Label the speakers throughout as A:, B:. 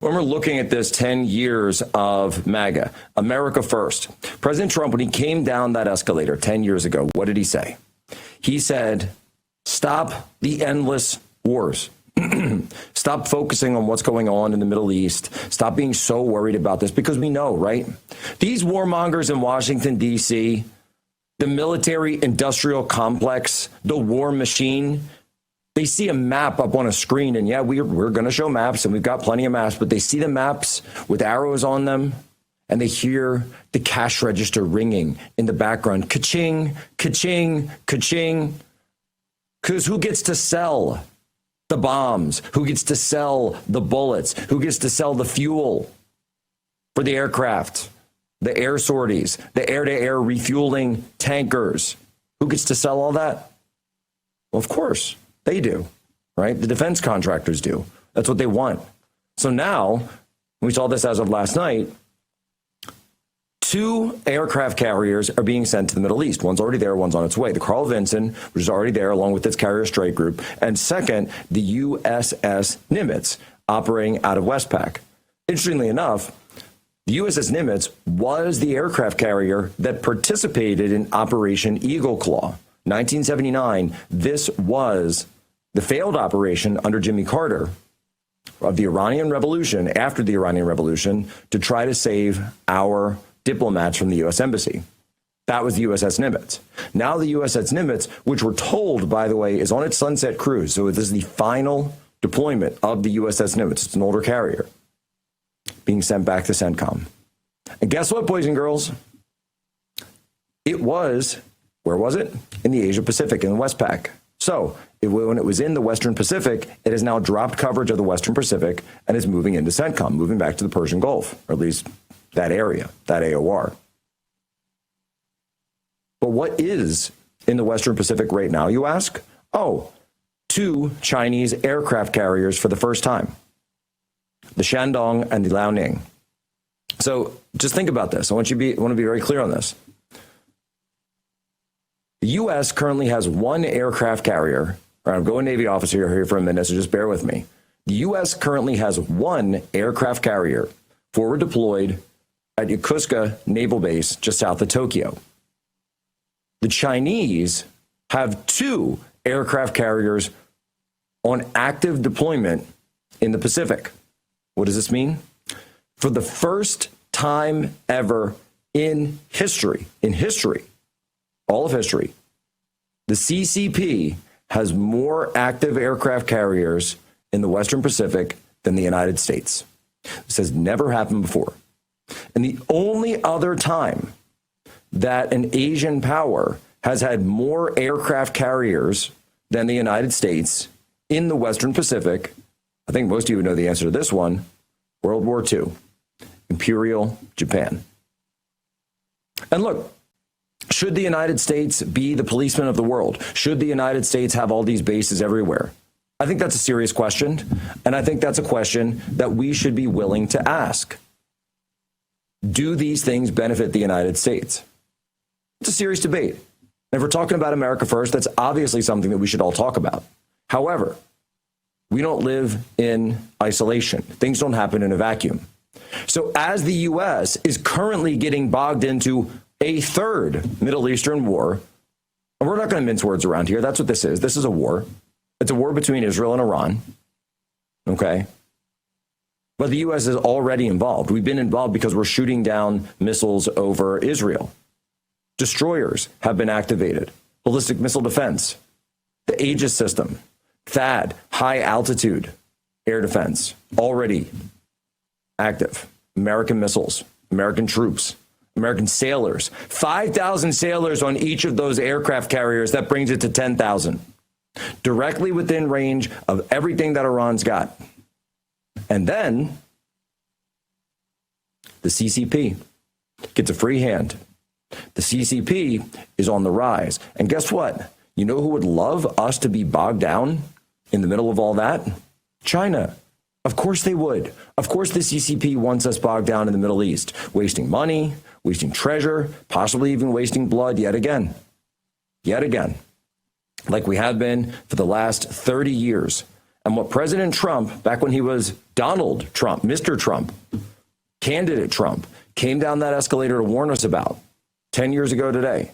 A: When we're looking at this 10 years of MAGA, America first, President Trump, when he came down that escalator 10 years ago, what did he say? He said, stop the endless wars. Stop focusing on what's going on in the Middle East. Stop being so worried about this, because we know, right? These warmongers in Washington, D.C., the military industrial complex, the war machine, they see a map up on a screen, and yeah, we're going to show maps, and we've got plenty of maps, but they see the maps with arrows on them, and they hear the cash register ringing in the background. Ka-ching, ka-ching, ka-ching. Because who gets to sell the bombs? Who gets to sell the bullets? Who gets to sell the fuel for the aircraft, the air sorties, the air-to-air refueling tankers? Who gets to sell all that? Well, of course. They do, right? The defense contractors do. That's what they want. So now, we saw this as of last night, 2 aircraft carriers are being sent to the Middle East. One's already there, one's on its way. The Carl Vinson, which is already there, along with its carrier strike group. And second, the USS Nimitz, operating out of Westpac. Interestingly enough, the USS Nimitz was the aircraft carrier that participated in Operation Eagle Claw. 1979, this was the failed operation under Jimmy Carter of the Iranian Revolution, after the Iranian Revolution, to try to save our diplomats from the U.S. Embassy. That was the USS Nimitz. Now the USS Nimitz, which we're told, by the way, is on its sunset cruise. So this is the final deployment of the USS Nimitz. It's an older carrier being sent back to CENTCOM. And guess what, boys and girls? It was... Where was it? In the Asia Pacific, in the Westpac. So when it was in the Western Pacific, it has now dropped coverage of the Western Pacific and is moving into CENTCOM, moving back to the Persian Gulf, or at least that area, that AOR. But what is in the Western Pacific right now, you ask? Oh, 2 Chinese aircraft carriers for the first time, the Shandong and the Liaoning. So just think about this. I want to be very clear on this. The U.S. currently has 1 aircraft carrier. All right, I'm going Navy officer here for a minute, so just bear with me. The U.S. currently has 1 aircraft carrier forward deployed at Yokosuka Naval Base just south of Tokyo. The Chinese have 2 aircraft carriers on active deployment in the Pacific. What does this mean? For the first time ever in history, all of history, the CCP has more active aircraft carriers in the Western Pacific than the United States. This has never happened before. And the only other time that an Asian power has had more aircraft carriers than the United States in the Western Pacific, I think most of you would know the answer to this one, World War II, Imperial Japan. And look, should the United States be the policeman of the world? Should the United States have all these bases everywhere? I think that's a serious question, and I think that's a question that we should be willing to ask. Do these things benefit the United States? It's a serious debate. And if we're talking about America first, that's obviously something that we should all talk about. However, we don't live in isolation. Things don't happen in a vacuum. So as the U.S. is currently getting bogged into a 3rd Middle Eastern war, and we're not going to mince words around here. That's what this is. This is a war. It's a war between Israel and Iran. Okay? But the U.S. is already involved. We've been involved because we're shooting down missiles over Israel. Destroyers have been activated. Ballistic missile defense, the Aegis system, THAAD, high altitude air defense, already active. American missiles, American troops, American sailors, 5,000 sailors on each of those aircraft carriers. That brings it to 10,000, directly within range of everything that Iran's got. And then the CCP gets a free hand. The CCP is on the rise. And guess what? You know who would love us to be bogged down in the middle of all that? China. Of course they would. Of course the CCP wants us bogged down in the Middle East, wasting money, wasting treasure, possibly even wasting blood yet again. Yet again. Like we have been for the last 30 years. And what President Trump, back when he was Donald Trump, Mr. Trump, candidate Trump, came down that escalator to warn us about 10 years ago today.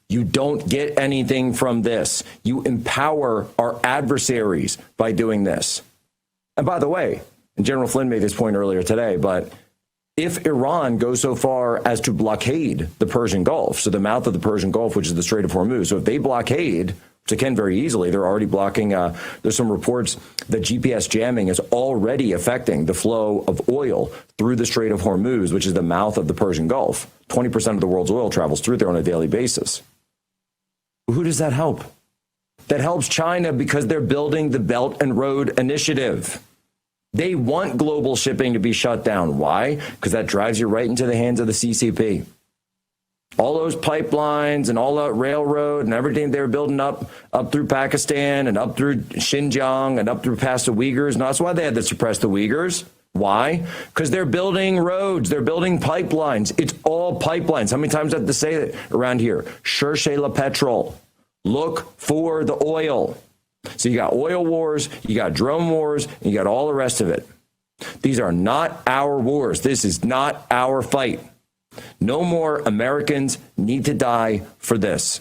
A: You don't get anything from this. You empower our adversaries by doing this. And by the way, and General Flynn made this point earlier today, but if Iran goes so far as to blockade the Persian Gulf, so the mouth of the Persian Gulf, which is the Strait of Hormuz, so if they blockade, which they can very easily, they're already blocking, there's some reports that GPS jamming is already affecting the flow of oil through the Strait of Hormuz, which is the mouth of the Persian Gulf. 20% of the world's oil travels through there on a daily basis. Who does that help? That helps China because they're building the Belt and Road Initiative. They want global shipping to be shut down. Why? Because that drives you right into the hands of the CCP. All those pipelines and all that railroad and everything they're building up through Pakistan and up through Xinjiang and up through past the Uyghurs. And that's why they had to suppress the Uyghurs. Why? Because they're building roads. They're building pipelines. It's all pipelines. How many times do I have to say that around here? Cherchez le pétrole. Look for the oil. So you got oil wars, you got drone wars, and you got all the rest of it. These are not our wars. This is not our fight. No more Americans need to die for this.